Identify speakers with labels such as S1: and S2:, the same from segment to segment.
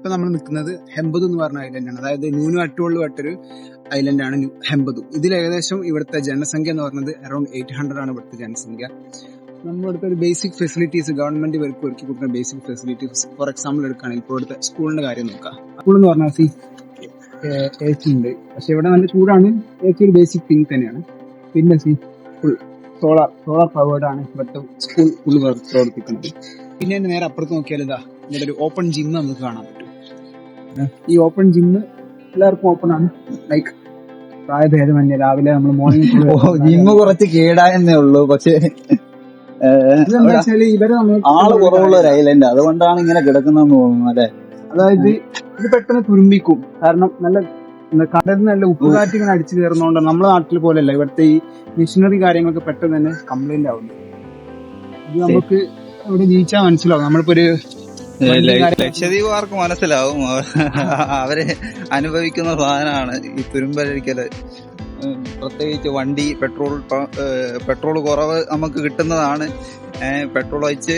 S1: ഇപ്പൊ നമ്മൾ നിൽക്കുന്നത് ഹെമ്പതു എന്ന് പറഞ്ഞ ഐലൻഡാണ്. അതായത് ന്യൂനു അറ്റുകളിൽ പെട്ടൊരു ഐലൻഡാണ് ഹെമ്പതു. ഇതിൽ ഏകദേശം ഇവിടുത്തെ ജനസംഖ്യ എന്ന് പറയുന്നത് അറൌണ്ട് 800 ആണ് ഇവിടുത്തെ ജനസംഖ്യ. നമ്മളിവിടുത്തെ ഒരു ബേസിക് ഫെസിലിറ്റീസ് ഗവൺമെന്റ് ഇവർക്ക് ഒരുക്കി കൊടുക്കുന്ന ബേസിക് ഫെസിലിറ്റീസ് ഫോർ എക്സാമ്പിൾ എടുക്കുകയാണെങ്കിൽ ഇപ്പോൾ ഇവിടുത്തെ സ്കൂളിന്റെ കാര്യം നോക്കാം. സ്കൂൾ എന്ന് പറഞ്ഞാൽ എ സി ഉണ്ട്, പക്ഷെ ഇവിടെ നല്ല ചൂടാണ്. എ സി ഒരു ബേസിക് തിങ് തന്നെയാണ്. പിന്നെ ഫുൾ സോളാർ പവേർഡ് ആണ് ഇവിടുത്തെ സ്കൂൾ ഫുൾ പ്രവർത്തിക്കുന്നത്. പിന്നെ നേരെ അപ്പുറത്ത് നോക്കിയാൽ ഇതാ ഇവിടെ ഒരു ഓപ്പൺ ജിം നമുക്ക് കാണാൻ പറ്റും. ഈ ഓപ്പൺ ജിം എല്ലാവർക്കും ഓപ്പൺ ആണ്. ലൈക്ക് പ്രായഭേദമന്യേ രാവിലെ നമ്മൾ മോർണിംഗ്
S2: ജിമ്മ് കുറച്ച് കേടായെന്നേ ഉള്ളൂ. പക്ഷെ
S1: ഇവരെ
S2: ആള് കുറവുള്ള ഒരു ഐലൻഡ്, അതുകൊണ്ടാണ് ഇങ്ങനെ കിടക്കുന്നതെന്ന് തോന്നുന്നു അല്ലെ.
S1: അതായത് ഇത് പെട്ടെന്ന് തുരുമ്പിക്കും. കാരണം നല്ല കടലിൽ നല്ല ഉപ്പുകാറ്റ് ഇങ്ങനെ അടിച്ചു കയറുന്നതുകൊണ്ട് നമ്മുടെ നാട്ടിൽ പോലെയല്ല ഇവിടുത്തെ ഈ മിഷനറി കാര്യങ്ങളൊക്കെ പെട്ടെന്ന് തന്നെ കംപ്ലൈന്റ് ആവുന്നു. ഇത് നമുക്ക് ഇവിടെ ജീവിച്ചാൽ മനസ്സിലാവും. നമ്മളിപ്പോ ഒരു
S2: ലക്ഷദ്വീപുകാർക്ക് മനസ്സിലാവും, അവര് അനുഭവിക്കുന്ന സാധനമാണ് ഈ തുരുമ്പഴിക്കല്. പ്രത്യേകിച്ച് വണ്ടി പെട്രോൾ കുറവ് നമുക്ക് കിട്ടുന്നതാണ്. പെട്രോൾ ഒഴിച്ച്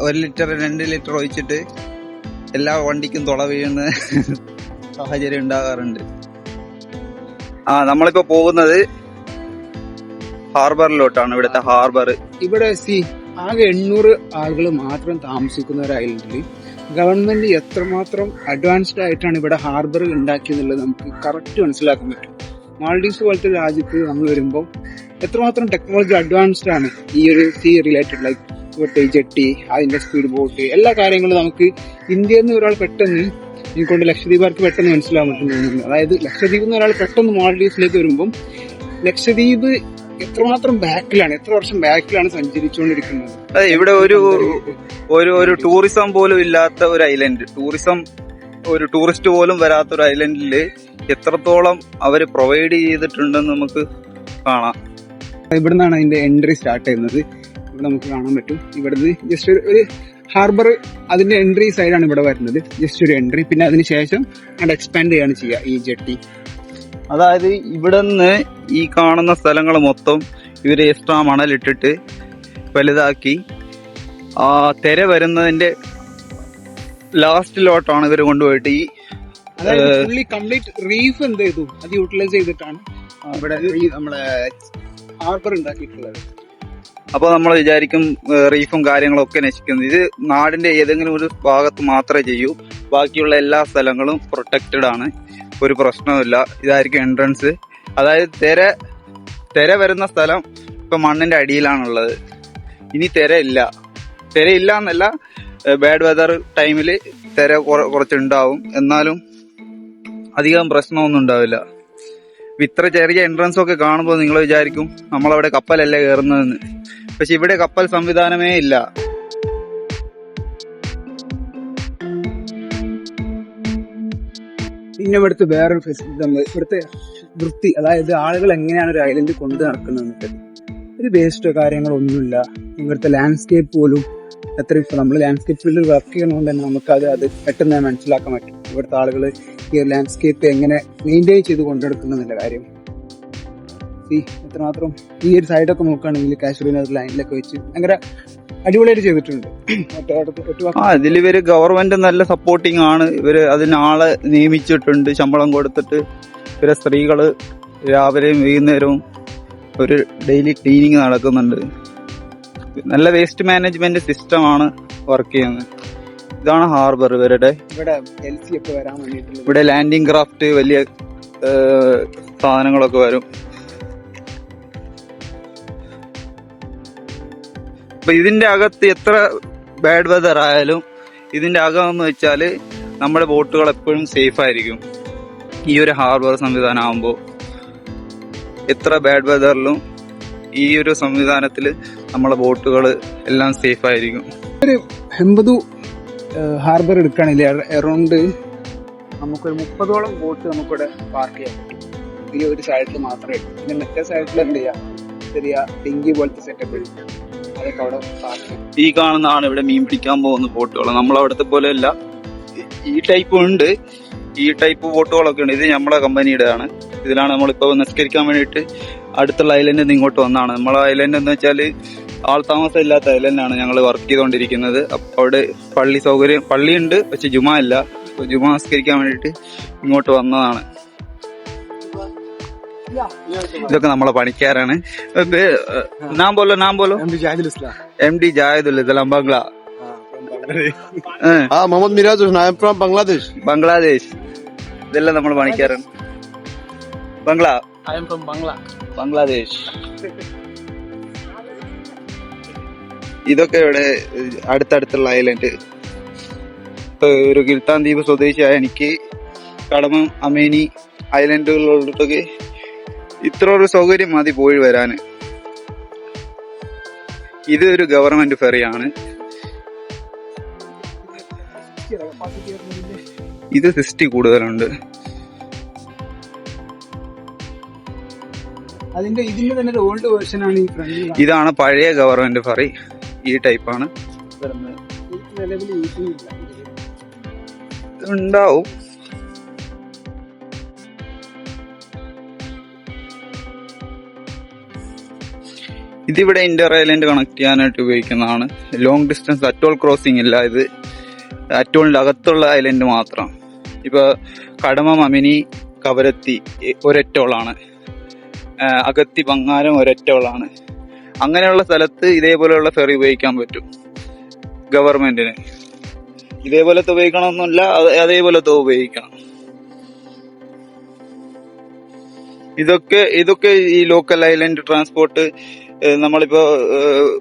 S2: 1 ലിറ്റർ 2 ലിറ്റർ ഒഴിച്ചിട്ട് എല്ലാ വണ്ടിക്കും തുള വീഴുന്ന സാഹചര്യം ഉണ്ടാകാറുണ്ട്. നമ്മളിപ്പോ പോകുന്നത് ഹാർബറിലോട്ടാണ്. ഇവിടുത്തെ ഹാർബർ
S1: ഇവിടെ ആകെ 800 ആളുകൾ മാത്രം താമസിക്കുന്ന ഒരു ഐലൻഡിൽ ഗവൺമെന്റ് എത്രമാത്രം അഡ്വാൻസ്ഡ് ആയിട്ടാണ് ഇവിടെ ഹാർബർ ഉണ്ടാക്കിയെന്നുള്ളത് നമുക്ക് കറക്റ്റ് മനസ്സിലാക്കാൻ പറ്റും. മാൾഡീവ്സ് പോലത്തെ രാജ്യത്ത് നമ്മൾ വരുമ്പോൾ എത്രമാത്രം ടെക്നോളജി അഡ്വാൻസ്ഡ് ആണ് ഈ ഒരു സീ റിലേറ്റഡ്. ലൈക്ക് ഇവിടുത്തെ ജെട്ടി, അതിന്റെ സ്പീഡ് ബോട്ട്, എല്ലാ കാര്യങ്ങളും നമുക്ക് ഇന്ത്യയിൽ നിന്ന് ഒരാൾ പെട്ടെന്ന് എനിക്കൊണ്ട് ലക്ഷദ്വീപുകാർക്ക് പെട്ടെന്ന് മനസ്സിലാക്കാൻ പറ്റുന്നു. അതായത് ലക്ഷദ്വീപിൽ നിന്ന് ഒരാൾ പെട്ടെന്ന് മാൾഡീവ്സിലേക്ക് വരുമ്പോൾ ലക്ഷദ്വീപ് എത്രമാത്രം ബാക്കിലാണ്, എത്ര വർഷം ബാക്കിലാണ് സഞ്ചരിച്ചുകൊണ്ടിരിക്കുന്നത്.
S2: അതെ, ഇവിടെ ഒരു ടൂറിസം പോലും ഇല്ലാത്ത ഒരു ഐലൻഡ്, ഒരു ടൂറിസ്റ്റ് പോലും വരാത്ത ഒരു ഐലൻഡില് എത്രത്തോളം അവര് പ്രൊവൈഡ് ചെയ്തിട്ടുണ്ടെന്ന് നമുക്ക് കാണാം.
S1: ഇവിടെ നിന്നാണ് അതിന്റെ എൻട്രി സ്റ്റാർട്ട് ചെയ്യുന്നത്. ഇവിടെ നമുക്ക് കാണാൻ പറ്റും. ഇവിടുന്ന് ജസ്റ്റ് ഒരു ഹാർബർ, അതിന്റെ എൻട്രി സൈഡാണ് ഇവിടെ വരുന്നത്. ജസ്റ്റ് ഒരു എൻട്രി, പിന്നെ അതിനുശേഷം അവിടെ എക്സ്പാൻഡ് ചെയ്യാണ് ചെയ്യുക ഈ ജെട്ടി.
S2: അതായത് ഇവിടെ നിന്ന് ഈ കാണുന്ന സ്ഥലങ്ങൾ മൊത്തം ഇവര് എക്സ്ട്രാ മണലിട്ടിട്ട് വലുതാക്കി ആ തിര വരുന്നതിന്റെ ലാസ്റ്റിലോട്ടാണ് ഇവര് കൊണ്ടുപോയിട്ട് ഈ
S1: കംപ്ലീറ്റ് റീഫ് എന്ത് ചെയ്തു അത് യൂട്ടിലൈസ് ചെയ്തിട്ടാണ് ഇവിടെ നമ്മളെ ഹാർബർ ഉണ്ടാക്കിയിട്ടുള്ളത്.
S2: അപ്പൊ നമ്മൾ വിചാരിക്കും റീഫും കാര്യങ്ങളും ഒക്കെ നശിക്കുന്നത്. ഇത് നാടിന്റെ ഏതെങ്കിലും ഒരു ഭാഗത്ത് മാത്രമേ ചെയ്യൂ, ബാക്കിയുള്ള എല്ലാ സ്ഥലങ്ങളും പ്രൊട്ടക്റ്റഡ് ആണ്, ഒരു പ്രശ്നവുമില്ല. ഇതായിരിക്കും എൻട്രൻസ്. അതായത് തിര വരുന്ന സ്ഥലം ഇപ്പൊ മണ്ണിന്റെ അടിയിലാണുള്ളത്. ഇനി തിരയില്ല എന്നല്ല, ബാഡ് വെതർ ടൈമില് തിര കുറച്ചുണ്ടാവും, എന്നാലും അധികം പ്രശ്നമൊന്നും ഉണ്ടാവില്ല. ഇത്ര ചെറിയ എൻട്രൻസ് ഒക്കെ കാണുമ്പോൾ നിങ്ങൾ വിചാരിക്കും നമ്മളവിടെ കപ്പലല്ലേ കയറുന്നതെന്ന്. പക്ഷെ ഇവിടെ കപ്പൽ സംവിധാനമേ ഇല്ല.
S1: പിന്നെ ഇവിടുത്തെ വേറൊരു ഫെസിലിറ്റി, ഇവിടുത്തെ വൃത്തി, അതായത് ആളുകൾ എങ്ങനെയാണ് ഒരു ഐലൻഡ് കൊണ്ട് നടക്കുന്നത്. ഒരു വേസ്റ്റോ കാര്യങ്ങളോ ഒന്നുമില്ല. ഇവിടുത്തെ ലാൻഡ്സ്കേപ്പ് പോലും ഇപ്പൊ നമ്മൾ ലാൻഡ്സ്കേപ്പ് ഫീൽഡിൽ വർക്ക് ചെയ്യുന്നതുകൊണ്ട് തന്നെ അത് പെട്ടെന്ന് മനസ്സിലാക്കാൻ പറ്റും ഇവിടുത്തെ ആളുകൾ ഈ ലാൻഡ്സ്കേപ്പ് എങ്ങനെ മെയിൻറ്റെയിൻ ചെയ്ത് കൊണ്ടെടുക്കുന്നില്ല കാര്യം. എത്രമാത്രം ഈ ഒരു സൈഡൊക്കെ നോക്കുകയാണെങ്കിൽ കാശ്മീരിനെ ഒരു ലൈനിലൊക്കെ വെച്ച് ഭയങ്കര അടിപൊളിയായിട്ട് ചെയ്തിട്ടുണ്ട്.
S2: അതിലിവര് ഗവൺമെന്റ് നല്ല സപ്പോർട്ടിങ് ആണ്. ഇവര് അതിനാളെ നിയമിച്ചിട്ടുണ്ട്, ശമ്പളം കൊടുത്തിട്ട്. ഇവരെ സ്ത്രീകള് രാവിലെയും വൈകുന്നേരവും ഒരു ഡെയിലി ക്ലീനിങ് നടക്കുന്നുണ്ട്. നല്ല വേസ്റ്റ് മാനേജ്മെന്റ് സിസ്റ്റം ആണ് വർക്ക് ചെയ്യുന്നത്. ഇതാണ് ഹാർബർ ഇവരുടെ. ഇവിടെ ലാൻഡിംഗ് ക്രാഫ്റ്റ്, വലിയ സാധനങ്ങളൊക്കെ വരും. അപ്പൊ ഇതിന്റെ അകത്ത് എത്ര ബാഡ് വെതർ ആയാലും ഇതിന്റെ അകം എന്ന് വെച്ചാല് നമ്മുടെ ബോട്ടുകൾ എപ്പോഴും സേഫ് ആയിരിക്കും. ഈ ഒരു ഹാർബർ സംവിധാനം ആകുമ്പോൾ എത്ര ബാഡ് വെതറിലും ഈ ഒരു സംവിധാനത്തിൽ നമ്മളെ ബോട്ടുകൾ എല്ലാം സേഫ് ആയിരിക്കും.
S1: ഒരു ഹെമ്പതു ഹാർബർ എടുക്കുകയാണെങ്കിൽ അറൗണ്ട് നമുക്കൊരു 30ഓളം ബോട്ട് നമുക്കിവിടെ പാർക്ക് ചെയ്യാൻ പറ്റും. ഈ ഒരു സൈഡിൽ മാത്രമേ. പിന്നെ മറ്റേ സൈഡിൽ എന്ത് ചെയ്യാം, ചെറിയ ഡിങ്കി പോലത്തെ സെറ്റപ്പ് അതൊക്കെ അവിടെ പാർക്ക് ചെയ്യും.
S2: ഈ കാണുന്നതാണ് ഇവിടെ മീൻ പിടിക്കാൻ പോകുന്ന ബോട്ടുകൾ. നമ്മളവിടുത്തെ പോലെ അല്ല, ഈ ടൈപ്പ് ഉണ്ട്. ഈ ടൈപ്പ് ബോട്ടുകളൊക്കെ ഉണ്ട്. ഇത് നമ്മളെ കമ്പനിയുടെ ആണ്. ഇതിലാണ് നമ്മളിപ്പോൾ നിസ്കരിക്കാൻ വേണ്ടിയിട്ട് അടുത്തുള്ള ഐലൻഡിൽ നിന്ന് ഇങ്ങോട്ട് വന്നതാണ്. നമ്മളെ ഐലൻഡ് എന്ന് വെച്ചാൽ ആൾ താമസം ഇല്ലാത്ത ഐലൻഡാണ് ഞങ്ങൾ വർക്ക് ചെയ്തുകൊണ്ടിരിക്കുന്നത്. അവിടെ പള്ളിയുണ്ട്, പക്ഷെ ജുമാ ഇല്ല. അപ്പൊ ജുമാ നിസ്കരിക്കാൻ വേണ്ടിയിട്ട് ഇങ്ങോട്ട് വന്നതാണ്. ഇതൊക്കെ നമ്മളെ പണിക്കാരാണ്. നാം പോലോ MD Jahidul Islam Bangla.
S3: Mohammad Miraj Hussain. I am from Bangladesh.
S2: Bangladesh. ഇതെല്ലാം നമ്മൾ പണിക്കാരാണ്. Bangla.
S1: I am from
S2: Bangladesh. ഇതൊക്കെ ഇവിടെ അടുത്തടുത്തുള്ള ഐലൻഡ്. ഇപ്പൊ ഒരു കിൽത്താൻ ദ്വീപ് സ്വദേശിയായ എനിക്ക് കടമം അമേനി ഐലൻഡുകളിലോട്ടൊക്കെ ഇത്ര ഒരു സൗകര്യം മതി പോയി വരാന്. ഇത് ഒരു ഗവൺമെന്റ് ഫെറിയാണ്. ഇത് 60 കൂടുതലുണ്ട്.
S1: ഇതിന്റെ തന്നെ ഒരു ഓൾഡ് വേർഷൻ ആണ് ഈ ഫ്രണ്ട്.
S2: ഇതാണ് പഴയ ഗവൺമെന്റ് ഫെറി. ഈ ടൈപ്പാണ്
S1: നിലവിൽ യൂസ് ചെയ്യുന്നില്ല.
S2: ഉണ്ടാവും. ഇതിവിടെ ഇന്റർ ഐലൻഡ് കണക്ട് ചെയ്യാനായിട്ട് ഉപയോഗിക്കുന്നതാണ്. ലോങ് ഡിസ്റ്റൻസ് അറ്റോൾ ക്രോസിംഗ് ഇല്ല. ഇത് അറ്റോളിന്റെ അകത്തുള്ള ഐലൻഡ് മാത്രം. ഇപ്പൊ കടമം അമിനി കവരത്തി ഒരറ്റോളാണ്. അഗത്തി ബംഗാരം ഒരറ്റോളാണ്. അങ്ങനെയുള്ള സ്ഥലത്ത് ഇതേപോലെയുള്ള ഫെറി ഉപയോഗിക്കാൻ പറ്റും ഗവൺമെന്റിന്. ഇതേപോലത്തെ ഉപയോഗിക്കണമെന്നില്ല, അതേപോലത്തെ ഉപയോഗിക്കണം. ഇതൊക്കെ ഈ ലോക്കൽ ഐലൻഡ് ട്രാൻസ്പോർട്ട് നമ്മളിപ്പോ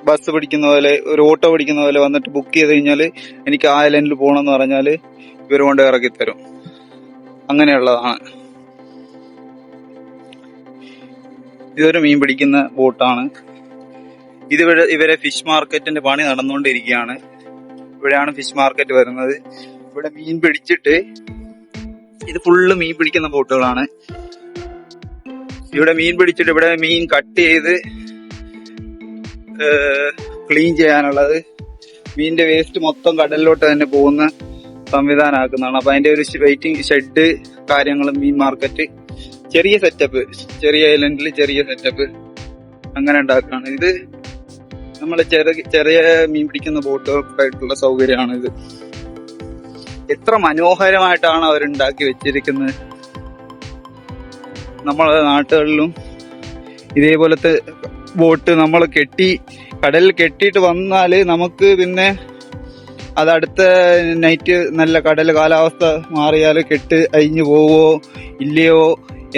S2: ബസ് പിടിക്കുന്ന പോലെ, ഒരു ഓട്ടോ പിടിക്കുന്ന പോലെ വന്നിട്ട് ബുക്ക് ചെയ്ത് കഴിഞ്ഞാല് എനിക്ക് ആ ഐലൻഡിൽ പോകണമെന്ന് പറഞ്ഞാല് ഇവർ കൊണ്ട് ഇറക്കി തരും. അങ്ങനെയുള്ളതാണ്. ഇതൊരു മീൻ പിടിക്കുന്ന ബോട്ടാണ്. ഇവരെ ഫിഷ് മാർക്കറ്റിന്റെ പണി നടന്നുകൊണ്ടിരിക്കുകയാണ്. ഇവിടെയാണ് ഫിഷ് മാർക്കറ്റ് വരുന്നത്. ഇവിടെ മീൻ പിടിച്ചിട്ട്, ഇത് ഫുള്ള് മീൻ പിടിക്കുന്ന ബോട്ടുകളാണ്. ഇവിടെ മീൻ പിടിച്ചിട്ട് ഇവിടെ മീൻ കട്ട് ചെയ്ത് ക്ലീൻ ചെയ്യാനുള്ളത്, മീനിന്റെ വേസ്റ്റ് മൊത്തം കടലിലോട്ട് തന്നെ പോകുന്ന സംവിധാനമാക്കുന്നതാണ്. അപ്പൊ അതിന്റെ ഒരു വെയിറ്റിംഗ് ഷെഡ് കാര്യങ്ങളും, മീൻ മാർക്കറ്റ്, ചെറിയ സെറ്റപ്പ്, ചെറിയ ഐലൻഡിൽ ചെറിയ സെറ്റപ്പ് അങ്ങനെ ഉണ്ടാക്കുകയാണ്. ഇത് നമ്മളെ ചെറിയ മീൻ പിടിക്കുന്ന ബോട്ടുകൾക്കായിട്ടുള്ള സൗകര്യമാണ് ഇത്. എത്ര മനോഹരമായിട്ടാണ് അവരുണ്ടാക്കി വെച്ചിരിക്കുന്നത്. നമ്മളെ നാട്ടുകളിലും ഇതേപോലത്തെ ബോട്ട് നമ്മൾ കടലിൽ കെട്ടിയിട്ട് വന്നാല് നമുക്ക് പിന്നെ അത് അടുത്ത നൈറ്റ് നല്ല കടൽ കാലാവസ്ഥ മാറിയാൽ കെട്ട് അഴിഞ്ഞു പോവോ ഇല്ലയോ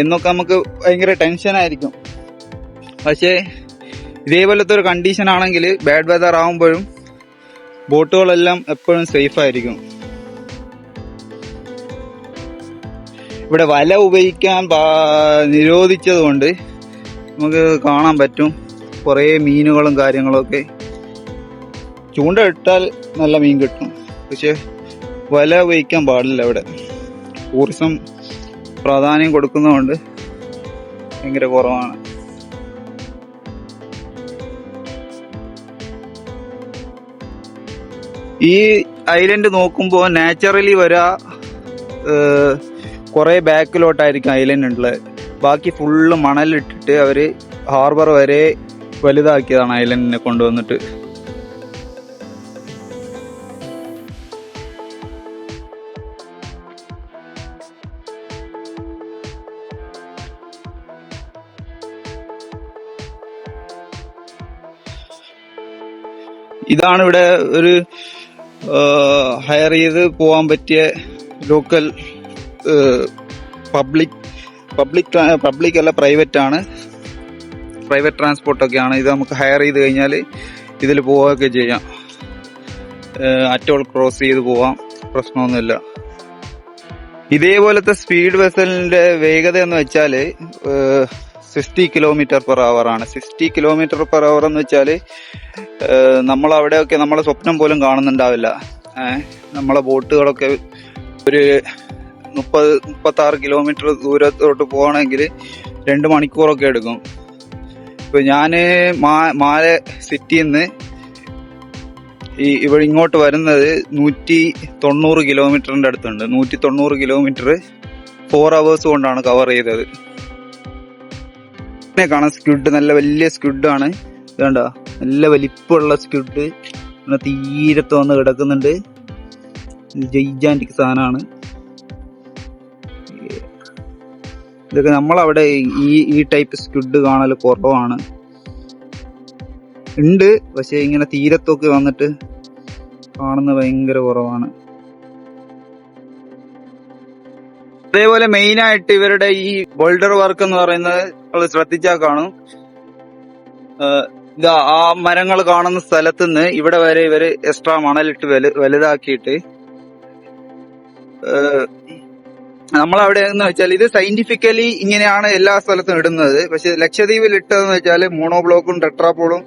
S2: എന്നൊക്കെ നമുക്ക് ഭയങ്കര ടെൻഷനായിരിക്കും. പക്ഷേ ഇതേപോലത്തെ ഒരു കണ്ടീഷൻ ആണെങ്കിൽ, ബാഡ് വെതർ ആകുമ്പോഴും ബോട്ടുകളെല്ലാം എപ്പോഴും സേഫ് ആയിരിക്കും. ഇവിടെ വല ഉപയോഗിക്കാൻ നിരോധിച്ചത് കൊണ്ട് നമുക്ക് കാണാൻ പറ്റും കുറേ മീനുകളും കാര്യങ്ങളൊക്കെ. ചൂണ്ട ഇട്ടാൽ നല്ല മീൻ കിട്ടും, പക്ഷെ വല ഉപയോഗിക്കാൻ പാടില്ല. ഇവിടെ ടൂറിസം പ്രാധാന്യം കൊടുക്കുന്നതുകൊണ്ട് ഭയങ്കര കുറവാണ്. ഈ ഐലൻഡ് നോക്കുമ്പോൾ നാച്ചുറലി കുറെ ബാക്കിലോട്ടായിരിക്കും ഐലൻഡ് ഉള്ളത്. ബാക്കി ഫുള്ള് മണലിട്ടിട്ട് അവര് ഹാർബർ വരെ വലുതാക്കിയതാണ് ഐലൻഡിനെ കൊണ്ടുവന്നിട്ട്. ഇതാണ് ഇവിടെ ഒരു ഹയർ ചെയ്ത് പോകാൻ പറ്റിയ ലോക്കൽ പബ്ലിക് അല്ല, പ്രൈവറ്റ് ആണ്. പ്രൈവറ്റ് ട്രാൻസ്പോർട്ടൊക്കെയാണ് ഇത്. നമുക്ക് ഹയർ ചെയ്ത് കഴിഞ്ഞാൽ ഇതിൽ പോവുകയൊക്കെ ചെയ്യാം. അറ്റോൾ ക്രോസ് ചെയ്ത് പോവാം, പ്രശ്നമൊന്നുമില്ല. ഇതേപോലത്തെ സ്പീഡ് വെസലിന്റെ വേഗത എന്ന് വെച്ചാൽ 60 km/h ആണ്. 60 km/h എന്ന് വെച്ചാൽ നമ്മളവിടെയൊക്കെ നമ്മളെ സ്വപ്നം പോലും കാണുന്നുണ്ടാവില്ല. നമ്മളെ ബോട്ടുകളൊക്കെ ഒരു 30-36 കിലോമീറ്റർ ദൂരത്തോട്ട് പോകണമെങ്കിൽ 2 മണിക്കൂറൊക്കെ എടുക്കും. ഇപ്പൊ ഞാന് മാലെ സിറ്റിയിൽ നിന്ന് ഇവിടെ ഇങ്ങോട്ട് വരുന്നത് 190 കിലോമീറ്ററിന്റെ അടുത്തുണ്ട്. 190 കിലോമീറ്റർ 4 hours കൊണ്ടാണ് കവർ ചെയ്തത്. കാണാൻ സ്ക്വിഡ്, നല്ല വലിയ സ്ക്വിഡാണ്. ഇതുണ്ട, നല്ല വലിപ്പമുള്ള സ്ക്വിഡ് തീരത്ത് വന്ന് കിടക്കുന്നുണ്ട്. ജൈജാന്റിക് സാധനമാണ്. ഇതൊക്കെ നമ്മളവിടെ ഈ ടൈപ്പ് സ്ക്വിഡ് കാണൽ കുറവാണ്. ഉണ്ട്, പക്ഷെ ഇങ്ങനെ തീരത്തൊക്കെ വന്നിട്ട് കാണുന്നത് ഭയങ്കര കുറവാണ്. അതേപോലെ മെയിൻ ആയിട്ട് ഇവരുടെ ഈ ബോൾഡർ വർക്ക് എന്ന് പറയുന്നത് നമ്മൾ ശ്രദ്ധിച്ചാൽ കാണും. ഇതാ ആ മരങ്ങൾ കാണുന്ന സ്ഥലത്ത് നിന്ന് ഇവിടെ വരെ ഇവര് എക്സ്ട്രാ മണലിട്ട് വലുതാക്കിയിട്ട് നമ്മളവിടെ എന്ന് വെച്ചാൽ ഇത് സയന്റിഫിക്കലി ഇങ്ങനെയാണ് എല്ലാ സ്ഥലത്തും ഇടുന്നത്. പക്ഷെ ലക്ഷദ്വീപിൽ ഇട്ടതെന്ന് വെച്ചാൽ മോണോബ്ലോക്കും ടെട്രാപോളും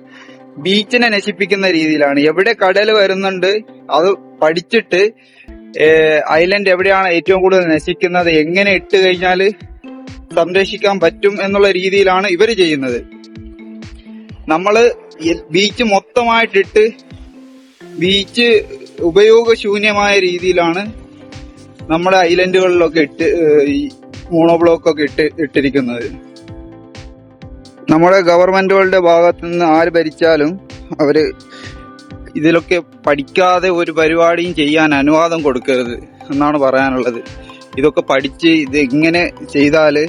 S2: ബീച്ചിനെ നശിപ്പിക്കുന്ന രീതിയിലാണ്. എവിടെ കടൽ വരുന്നുണ്ട് അത് പഠിച്ചിട്ട് ഐലൻഡ് എവിടെയാണ് ഏറ്റവും കൂടുതൽ നശിക്കുന്നത്, എങ്ങനെ ഇട്ട് കഴിഞ്ഞാൽ സംരക്ഷിക്കാൻ പറ്റും എന്നുള്ള രീതിയിലാണ് ഇവര് ചെയ്യുന്നത്. നമ്മള് ബീച്ച് മൊത്തമായിട്ടിട്ട് ബീച്ച് ഉപയോഗശൂന്യമായ രീതിയിലാണ് നമ്മുടെ ഐലൻഡുകളിലൊക്കെ ഈ മോണോബ്ലോക്കൊക്കെ ഇട്ടിരിക്കുന്നത്. നമ്മുടെ ഗവൺമെന്റുകളുടെ ഭാഗത്തു നിന്ന് ആര് ഭരിച്ചാലും അവര് ഇതിലൊക്കെ പഠിക്കാതെ ഒരു പരിപാടിയും ചെയ്യാൻ അനുവാദം കൊടുക്കരുത് എന്നാണ് പറയാനുള്ളത്. ഇതൊക്കെ പഠിച്ച് ഇത് എങ്ങനെ ചെയ്താല്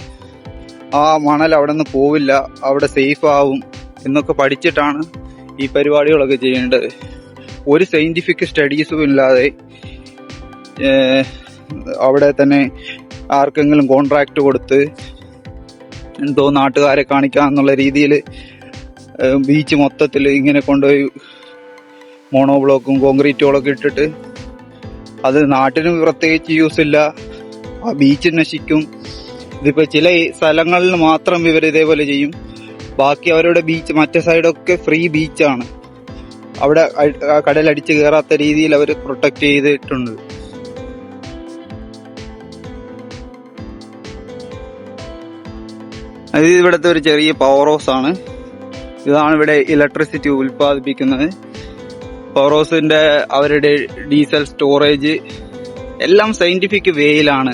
S2: ആ മണൽ അവിടെ നിന്ന് പോവില്ല, അവിടെ സേഫ് ആവും എന്നൊക്കെ പഠിച്ചിട്ടാണ് ഈ പരിപാടികളൊക്കെ ചെയ്യേണ്ടത്. ഒരു സയന്റിഫിക് സ്റ്റഡീസും ഇല്ലാതെ അവിടെ തന്നെ ആർക്കെങ്കിലും കോൺട്രാക്ട് കൊടുത്ത് എന്തോ നാട്ടുകാരെ കാണിക്കാം എന്നുള്ള രീതിയിൽ ബീച്ച് മൊത്തത്തിൽ ഇങ്ങനെ കൊണ്ടുപോയി മോണോബ്ലോക്കും കോൺക്രീറ്റുകളൊക്കെ ഇട്ടിട്ട് അത് നാട്ടിന് പ്രത്യേകിച്ച് യൂസ് ഇല്ല, ആ ബീച്ച് നശിക്കും. ഇതിപ്പോ ചില സ്ഥലങ്ങളിൽ മാത്രം ഇവർ ഇതേപോലെ ചെയ്യും. ബാക്കി അവരുടെ ബീച്ച് മറ്റേ സൈഡൊക്കെ ഫ്രീ ബീച്ചാണ്. അവിടെ കടലടിച്ച് കയറാത്ത രീതിയിൽ അവർ പ്രൊട്ടക്ട് ചെയ്തിട്ടുണ്ട്. അത് ഇവിടുത്തെ ഒരു ചെറിയ പവർ ഹൗസ് ആണ്. ഇതാണ് ഇവിടെ ഇലക്ട്രിസിറ്റി ഉൽപ്പാദിപ്പിക്കുന്നത്. പവർ ഹൗസിന്റെ അവരുടെ ഡീസൽ സ്റ്റോറേജ് എല്ലാം സയന്റിഫിക് വേയിലാണ്.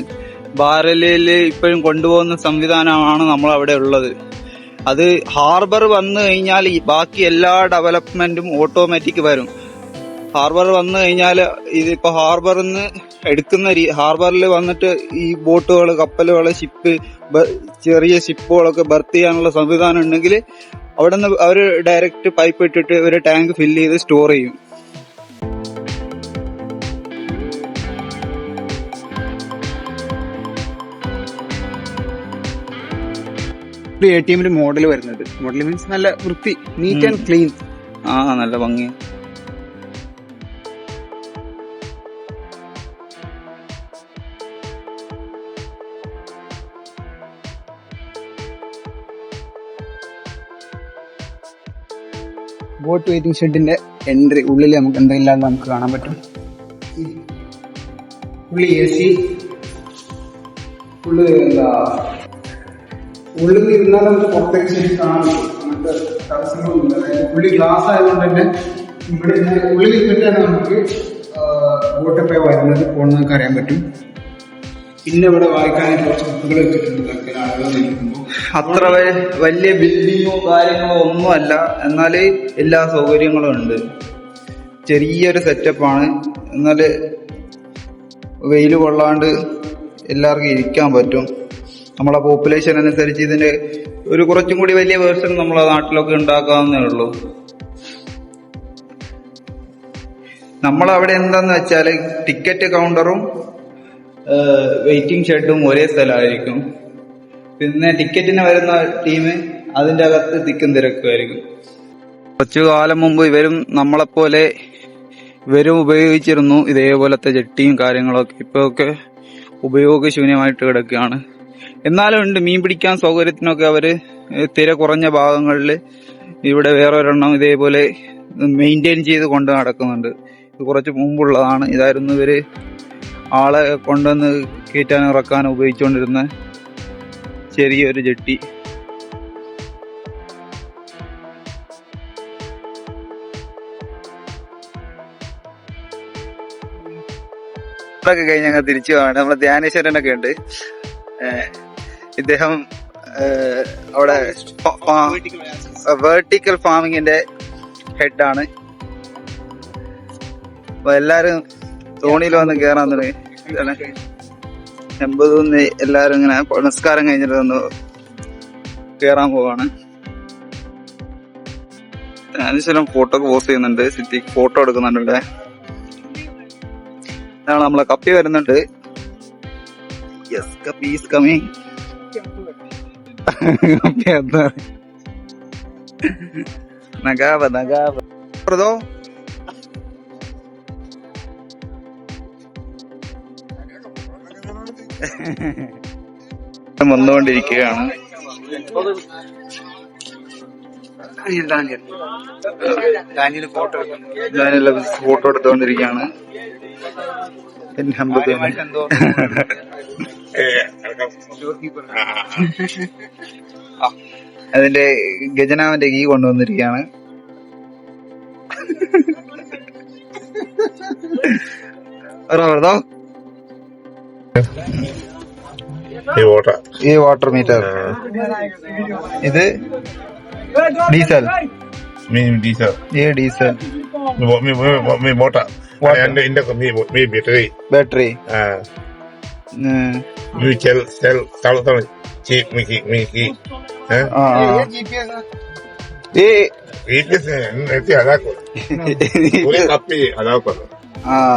S2: ബാരലിൽ ഇപ്പോഴും കൊണ്ടുപോകുന്ന സംവിധാനമാണ് നമ്മൾ അവിടെ ഉള്ളത്. അത് ഹാർബർ വന്നു കഴിഞ്ഞാൽ ബാക്കി എല്ലാ ഡെവലപ്മെന്റും ഓട്ടോമാറ്റിക് വരും. ഹാർബർ വന്നു കഴിഞ്ഞാൽ ഇതിപ്പോ ഹാർബറിൽ നിന്ന് എടുക്കുന്ന ഹാർബറിൽ വന്നിട്ട് ഈ ബോട്ടുകൾ, കപ്പലുകൾ, ഷിപ്പ്, ചെറിയ ഷിപ്പുകളൊക്കെ ബർത്ത് ചെയ്യാനുള്ള സംവിധാനം ഉണ്ടെങ്കിൽ അവിടെ നിന്ന് അവർ ഡയറക്റ്റ് പൈപ്പ് ഇട്ടിട്ട് ഒരു ടാങ്ക് ഫില്ല് ചെയ്ത് സ്റ്റോർ ചെയ്യും.
S1: ATM മോഡൽ വരുന്നത്, മോഡൽ മീൻസ് നല്ല വൃത്തി, നീറ്റ് ആൻഡ് ക്ലീൻ.
S2: നല്ല ഭംഗി.
S1: ബോട്ട് വെയിറ്റിംഗ് ഷെഡിന്റെ എൻട്രി ഉള്ളിൽ നമുക്ക് എന്തെങ്കിലും നമുക്ക് കാണാൻ പറ്റും. ഉള്ളി AC, ഉള്ളിൽ ഇരുന്നാൽ നമുക്ക് പുറത്തേക്ക് ശരി കാണാൻ അങ്ങനത്തെ തടസ്സങ്ങളൊന്നുമില്ല. അതായത് ഉള്ളി ഗ്ലാസ് ആയതുകൊണ്ട് തന്നെ ഇവിടെ ഉള്ളിൽ ഇരുന്നിട്ടാണ് നമുക്ക് ബോട്ടൊക്കെ വരുന്നത് പോകുന്നതൊക്കെ അറിയാൻ പറ്റും. പിന്നെ ഇവിടെ വായിക്കാനായിട്ട് കുറച്ച് ബുക്കുകൾ വെച്ചിട്ടുണ്ട് ആളുകൾ നിൽക്കുമ്പോൾ.
S2: അത്ര വലിയ ബിൽഡിങ്ങോ കാര്യങ്ങളോ ഒന്നും അല്ല, എന്നാല് എല്ലാ സൗകര്യങ്ങളും ഉണ്ട്. ചെറിയൊരു സെറ്റപ്പാണ്, എന്നാല് വെയില് കൊള്ളാണ്ട് എല്ലാവർക്കും ഇരിക്കാൻ പറ്റും. നമ്മളെ പോപ്പുലേഷൻ അനുസരിച്ച് ഇതിന്റെ ഒരു കുറച്ചും കൂടി വലിയ വേർഷൻ നമ്മളെ നാട്ടിലൊക്കെ ഉണ്ടാക്കാവുന്നേ ഉള്ളൂ. നമ്മളവിടെ എന്താന്ന് വെച്ചാല് ടിക്കറ്റ് കൗണ്ടറും വെയിറ്റിംഗ് ഷെഡും ഒരേ സ്ഥലമായിരിക്കും. പിന്നെ ടിക്കറ്റിന് വരുന്ന ടീം അതിന്റെ അകത്ത് തിക്കും തിരക്കുമായിരിക്കും. കുറച്ചു കാലം മുമ്പ് നമ്മളെപ്പോലെ ഇവരും ഉപയോഗിച്ചിരുന്നു ഇതേപോലത്തെ ജെട്ടിയും കാര്യങ്ങളൊക്കെ. ഇപ്പൊക്കെ ഉപയോഗശൂന്യമായിട്ട് കിടക്കുകയാണ്. എന്നാലും ഉണ്ട്, മീൻ പിടിക്കാൻ സൗകര്യത്തിനൊക്കെ അവര് തിര കുറഞ്ഞ ഭാഗങ്ങളിൽ ഇവിടെ വേറൊരെണ്ണം ഇതേപോലെ മെയിൻറ്റെയിൻ ചെയ്ത് കൊണ്ട് നടക്കുന്നുണ്ട്. ഇത് കുറച്ച് മുമ്പുള്ളതാണ്. ഇതായിരുന്നു ഇവര് ആളെ കൊണ്ടുവന്ന് കയറ്റാനും ഇറക്കാനും ഉപയോഗിച്ചുകൊണ്ടിരുന്ന ചെറിയൊരു ജെട്ടി. ഒക്കെ കഴിഞ്ഞ് ഞങ്ങൾ തിരിച്ചു പോവാണ്. നമ്മളെ ധ്യാനേശ്വരനൊക്കെ ഉണ്ട്. ഇദ്ദേഹം അവിടെ വേർട്ടിക്കൽ ഫാമിങ്ങിന്റെ ഹെഡാണ്. അപ്പൊ എല്ലാരും തോണിയിൽ വന്ന് കേറാൻ തുടങ്ങി. എൺപത് എല്ലാരും ഇങ്ങനെ നിസ്കാരം കഴിഞ്ഞിട്ട് ഒന്ന് കേറാൻ പോവാണ്. അതിനുശേഷം ഫോട്ടോ ഒക്കെ പോസ്റ്റ് ചെയ്യുന്നുണ്ട്. സിറ്റിക്ക് ഫോട്ടോ എടുക്കുന്നുണ്ട് ഇവിടെ. ഇതാണ് നമ്മളെ കപ്പി വരുന്നുണ്ട്. Yes, Kappi is coming. നഗാവ വന്നുകൊണ്ടിരിക്കുകയാണ്.
S1: ഡാനിയൽ ഫോട്ടോ
S2: എടുത്തുകൊണ്ടിരിക്കുകയാണ്. അതിന്റെ ഗജനാവിന്റെ കീ കൊണ്ടുവന്നിരിക്കുകയാണ്. ഈ വാട്ടർ മീറ്റർ, ഇത് ഡീസൽ.
S3: diesel.
S2: ये diesel
S3: Me motor. And in the me battery.
S2: बैटरी.
S3: You sell cheap me.
S2: ये
S3: GPS ऐसे आधा को. पूरे कॉपी आधा को.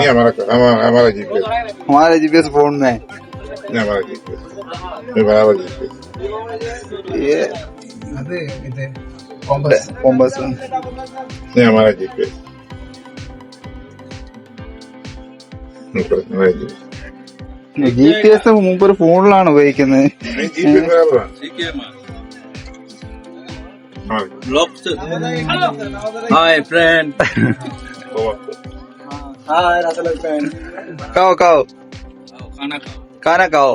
S3: ये हमारा GPS.
S2: हमारे जीपीएस फोन में.
S3: ये हमारा GPS. ये बराबर GPS.
S2: ये കോമ്പസ്.
S3: ये हमारा GPS.
S2: GPS മുമ്പ് ഒരു ഫോണിലാണ് ഉപയോഗിക്കുന്നത്.
S4: Hi, friend.
S1: Hi, Russell friend.
S2: Kao. Kana kao.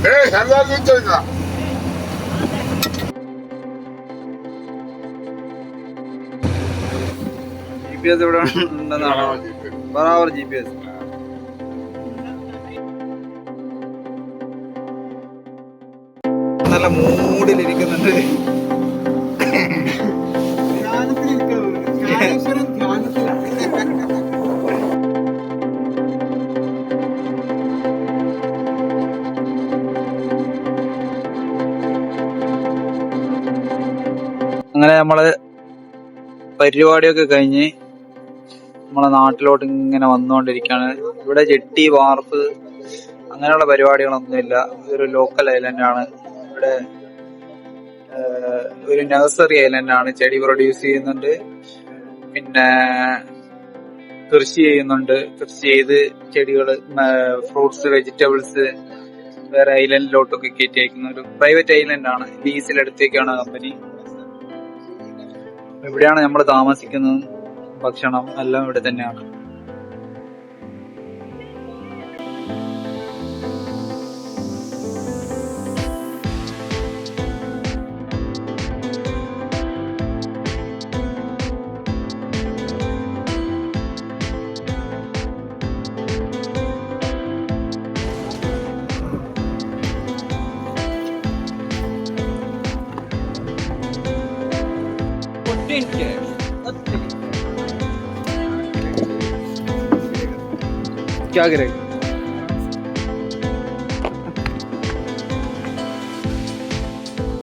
S3: Hey, hello, Victoria.
S2: GPS ഇവിടെ ഉണ്ടെന്നാണോ? ബറാബർ GPS. നല്ല മൂഡിലിരിക്കുന്നുണ്ട്. അങ്ങനെ നമ്മള് പരിപാടിയൊക്കെ കഴിഞ്ഞ് നമ്മളെ നാട്ടിലോട്ട് ഇങ്ങനെ വന്നുകൊണ്ടിരിക്കുകയാണ്. ഇവിടെ ജെട്ടി, വാർപ്പ് അങ്ങനെയുള്ള പരിപാടികളൊന്നുമില്ല. ഇതൊരു ലോക്കൽ ഐലൻഡാണ്. ഇവിടെ ഒരു നഴ്സറി ഐലൻഡാണ്. ചെടി പ്രൊഡ്യൂസ് ചെയ്യുന്നുണ്ട്, പിന്നെ കൃഷി ചെയ്യുന്നുണ്ട്. കൃഷി ചെയ്ത് ചെടികള്, ഫ്രൂട്ട്സ്, വെജിറ്റബിൾസ് വേറെ ഐലൻഡിലോട്ടൊക്കെ കയറ്റി അയക്കുന്ന ഒരു പ്രൈവറ്റ് ഐലൻഡാണ്. ലീസിലെടുത്തേക്കാണ് കമ്പനി. ഇവിടെയാണ് നമ്മൾ താമസിക്കുന്നത്. ഭക്ഷണം എല്ലാം ഇവിടെ തന്നെയാണ്. क्या करेगा?